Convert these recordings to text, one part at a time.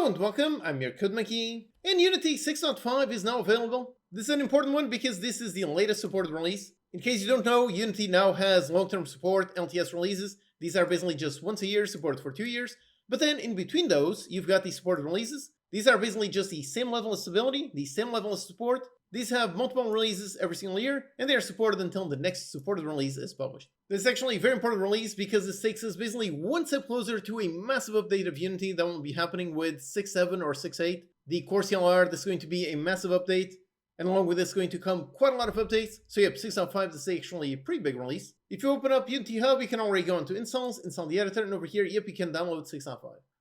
Hello and welcome, I'm your Code Monkey, and Unity 6.5 is now available. This is an important one because this is the latest supported release. In case you don't know, Unity now has long-term support, LTS releases. These are basically just once a year, supported for 2 years. But then in between those, you've got the supported releases. These are basically just the same level of stability, the same level of support. These have multiple releases every single year, and they are supported until the next supported release is published. This is actually a very important release because this takes us basically one step closer to a massive update of Unity that will be happening with 6.7 or 6.8. The core CLR, this is going to be a massive update, and along with this is going to come quite a lot of updates. So you have 6.5, this is actually a pretty big release. If you open up Unity Hub, you can already go into installs, install the editor, and over here, yep, you can download 6.5.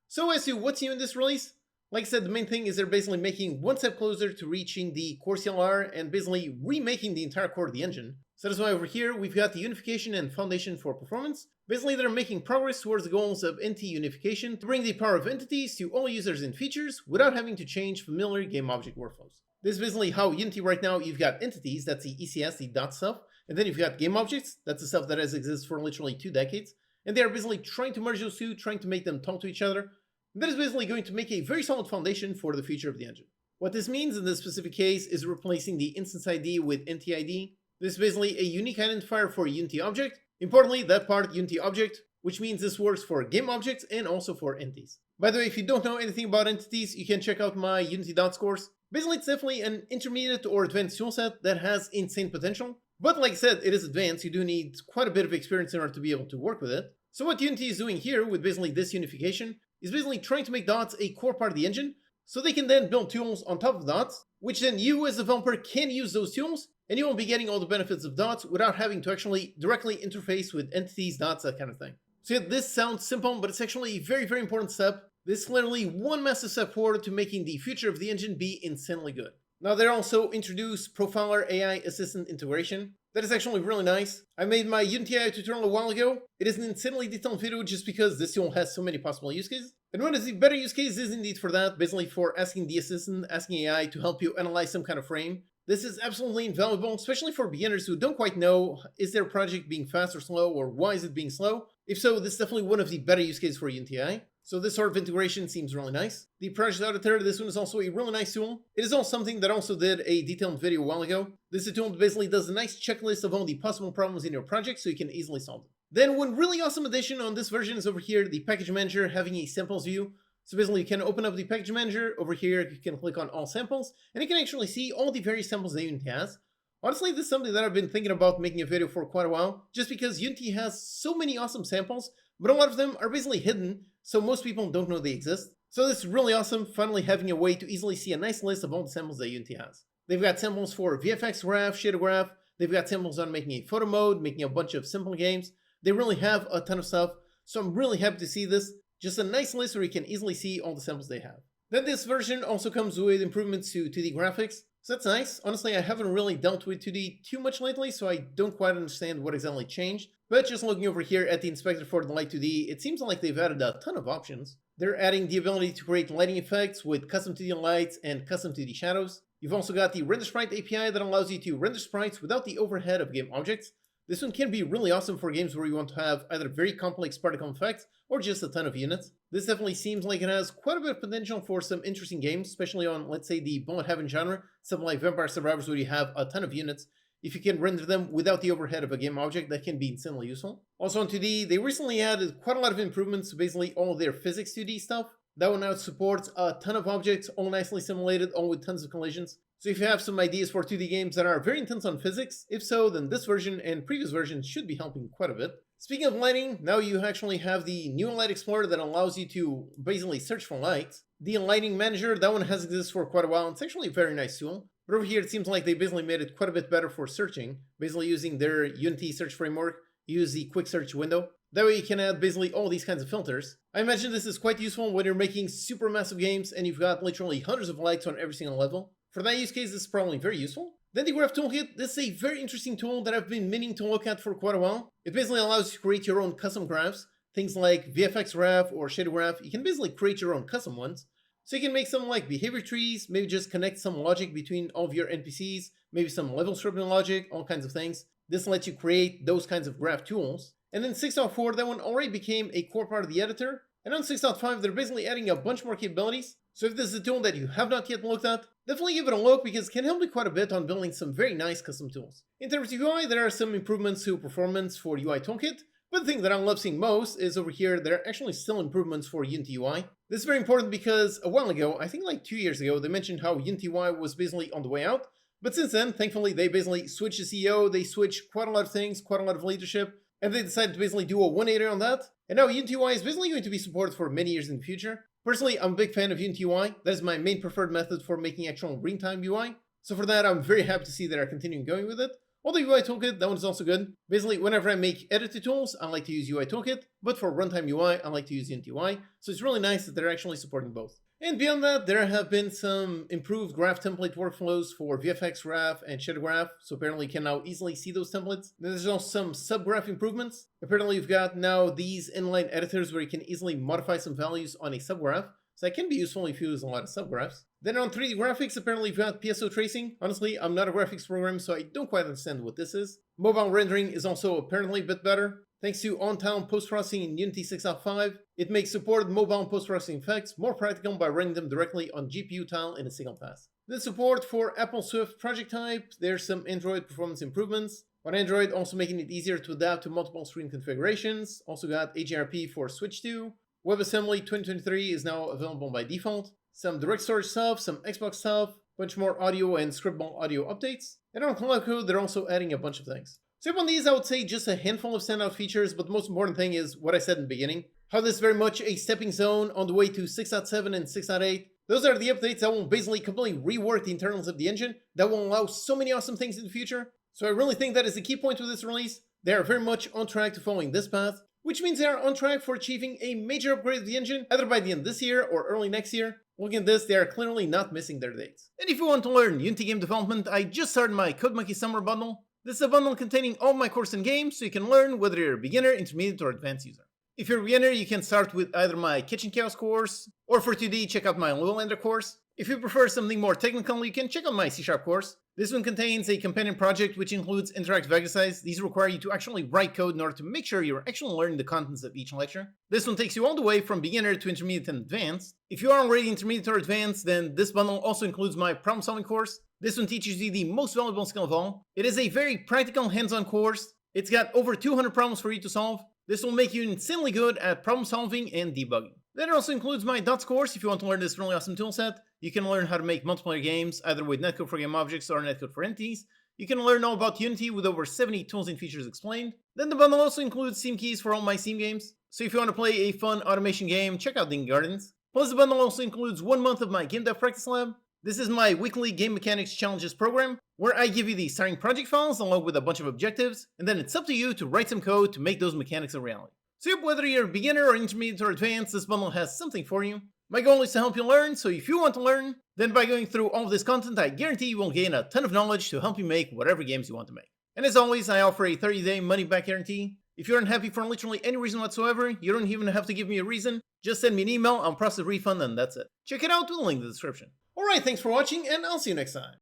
So as to what's new in this release, like I said, the main thing is they're basically making one step closer to reaching the core CLR and basically remaking the entire core of the engine. So that's why over here we've got the Unification and Foundation for Performance. Basically they're making progress towards the goals of NT Unification to bring the power of entities to all users and features without having to change familiar game object workflows. This is basically how Unity right now, you've got entities, that's the ECS, the dot stuff, and then you've got game objects, that's the stuff that has existed for literally 2 decades, and they're basically trying to merge those two, trying to make them talk to each other. That is basically going to make a very solid foundation for the future of the engine. What this means in this specific case is replacing the instance ID with NTID. This is basically a unique identifier for a Unity object. Importantly, that part Unity object, which means this works for game objects and also for entities. By the way, if you don't know anything about entities, you can check out my Unity Dots course. Basically, it's definitely an intermediate or advanced toolset that has insane potential. But like I said, it is advanced. You do need quite a bit of experience in order to be able to work with it. So what Unity is doing here with basically this unification is basically trying to make dots a core part of the engine, so they can then build tools on top of dots, which then you as a developer can use those tools, and you will be getting all the benefits of dots without having to actually directly interface with entities, dots, that kind of thing. So yeah, this sounds simple, but it's actually a very, very important step. This is literally one massive step forward to making the future of the engine be insanely good. Now they also introduced Profiler AI Assistant integration. That is actually really nice. I made my Unity AI tutorial a while ago. It is an insanely detailed video just because this tool has so many possible use cases. And one of the better use cases is indeed for that, basically for asking the assistant, asking AI to help you analyze some kind of frame. This is absolutely invaluable, especially for beginners who don't quite know, is their project being fast or slow, or why is it being slow? If so, this is definitely one of the better use cases for Unity AI. So this sort of integration seems really nice. The Project Auditor, this one is also a really nice tool. It is also something that I also did a detailed video a while ago. This is a tool that basically does a nice checklist of all the possible problems in your project so you can easily solve them. Then one really awesome addition on this version is over here, the Package Manager having a samples view. So basically you can open up the Package Manager. Over here you can click on all samples and you can actually see all the various samples that Unity has. Honestly, this is something that I've been thinking about making a video for quite a while, just because Unity has so many awesome samples, but a lot of them are basically hidden, so most people don't know they exist. So this is really awesome, finally having a way to easily see a nice list of all the samples that Unity has. They've got samples for VFX graph, shader graph, they've got samples on making a photo mode, making a bunch of simple games. They really have a ton of stuff, so I'm really happy to see this. Just a nice list where you can easily see all the samples they have. Then this version also comes with improvements to 2D graphics, so that's nice. Honestly, I haven't really dealt with 2D too much lately, so I don't quite understand what exactly changed. But just looking over here at the inspector for the Light 2D, it seems like they've added a ton of options. They're adding the ability to create lighting effects with custom 2D lights and custom 2D shadows. You've also got the Render Sprite API that allows you to render sprites without the overhead of game objects. This one can be really awesome for games where you want to have either very complex particle effects or just a ton of units. This definitely seems like it has quite a bit of potential for some interesting games, especially on, let's say, the bullet heaven genre, something like Vampire Survivors where you have a ton of units. If you can render them without the overhead of a game object, that can be insanely useful. Also on 2D, they recently added quite a lot of improvements to basically all of their physics 2D stuff. That one now supports a ton of objects, all nicely simulated, all with tons of collisions. So if you have some ideas for 2D games that are very intense on physics, if so, then this version and previous versions should be helping quite a bit. Speaking of lighting, now you actually have the new Light Explorer that allows you to basically search for lights. The Lighting Manager, that one has existed for quite a while. It's actually a very nice tool. But over here, it seems like they basically made it quite a bit better for searching. Basically using their Unity search framework, you use the quick search window. That way you can add basically all these kinds of filters. I imagine this is quite useful when you're making super massive games and you've got literally hundreds of lights on every single level. For that use case, this is probably very useful. Then the Graph Toolkit, this is a very interesting tool that I've been meaning to look at for quite a while. It basically allows you to create your own custom graphs. Things like VFX graph or shader graph, you can basically create your own custom ones. So you can make something like behavior trees, maybe just connect some logic between all of your NPCs, maybe some level stripping logic, all kinds of things. This lets you create those kinds of graph tools. And then 6.4, that one already became a core part of the editor. And on 6.5, they're basically adding a bunch more capabilities. So if this is a tool that you have not yet looked at, definitely give it a look because it can help you quite a bit on building some very nice custom tools. In terms of UI, there are some improvements to performance for UI Toolkit, but the thing that I love seeing most is over here, there are actually still improvements for Unity UI. This is very important because a while ago, I think like 2 years ago, they mentioned how Unity UI was basically on the way out. But since then, thankfully, they basically switched the CEO, they switched quite a lot of things, quite a lot of leadership, and they decided to basically do a 180 on that. And now Unity UI is basically going to be supported for many years in the future. Personally, I'm a big fan of Unity UI. That is my main preferred method for making actual real-time UI. So for that, I'm very happy to see that I'm continuing going with it. Although UI Toolkit, that one's also good. Basically, whenever I make editor tools, I like to use UI Toolkit, but for runtime UI, I like to use Unity UI. So it's really nice that they're actually supporting both. And beyond that, there have been some improved graph template workflows for VFX graph and shadow graph, so apparently you can now easily see those templates. There's also some subgraph improvements. Apparently you've got now these inline editors where you can easily modify some values on a subgraph, so that can be useful if you use a lot of subgraphs. Then on 3D graphics, apparently you've got PSO tracing. Honestly, I'm not a graphics program, so I don't quite understand what this is. Mobile rendering is also apparently a bit better. Thanks to on-tile post-processing in Unity 6.5, it makes supported mobile post-processing effects more practical by running them directly on GPU tile in a single pass. Then support for Apple Swift project type, there's some Android performance improvements. On Android, also making it easier to adapt to multiple screen configurations. Also got AGRP for Switch 2. WebAssembly 2023 is now available by default. Some direct storage stuff, some Xbox stuff, bunch more audio and scriptable audio updates. And on Cloud Code, they're also adding a bunch of things. So on these, I would say just a handful of standout features, but the most important thing is what I said in the beginning. How this is very much a stepping stone on the way to 6.7 and 6.8. Those are the updates that will basically completely rework the internals of the engine, that will allow so many awesome things in the future. So I really think that is the key point with this release. They are very much on track to following this path, which means they are on track for achieving a major upgrade of the engine, either by the end of this year or early next year. Looking at this, they are clearly not missing their dates. And if you want to learn Unity game development, I just started my CodeMonkey Summer Bundle. This is a bundle containing all my courses and games, so you can learn whether you're a beginner, intermediate, or advanced user. If you're a beginner, you can start with either my Kitchen Chaos course, or for 2D, check out my Lowlander course. If you prefer something more technical, you can check out my C# course. This one contains a companion project which includes interactive exercises. These require you to actually write code in order to make sure you're actually learning the contents of each lecture. This one takes you all the way from beginner to intermediate and advanced. If you are already intermediate or advanced, then this bundle also includes my problem solving course. This one teaches you the most valuable skill of all. It is a very practical hands-on course. It's got over 200 problems for you to solve. This will make you insanely good at problem solving and debugging. Then it also includes my Dots course if you want to learn this really awesome toolset. You can learn how to make multiplayer games, either with netcode for game objects or netcode for entities. You can learn all about Unity with over 70 tools and features explained. Then the bundle also includes Steam keys for all my Steam games. So if you want to play a fun automation game, check out Dingy Gardens. Plus the bundle also includes 1 month of my Game Dev Practice Lab. This is my weekly game mechanics challenges program, where I give you the starting project files along with a bunch of objectives, and then it's up to you to write some code to make those mechanics a reality. So yep, whether you're a beginner or intermediate or advanced, this bundle has something for you. My goal is to help you learn, so if you want to learn, then by going through all of this content, I guarantee you will gain a ton of knowledge to help you make whatever games you want to make. And as always, I offer a 30-day money-back guarantee. If you're unhappy for literally any reason whatsoever, you don't even have to give me a reason. Just send me an email, I'll process a refund, and that's it. Check it out with a link in the description. Alright, thanks for watching, and I'll see you next time.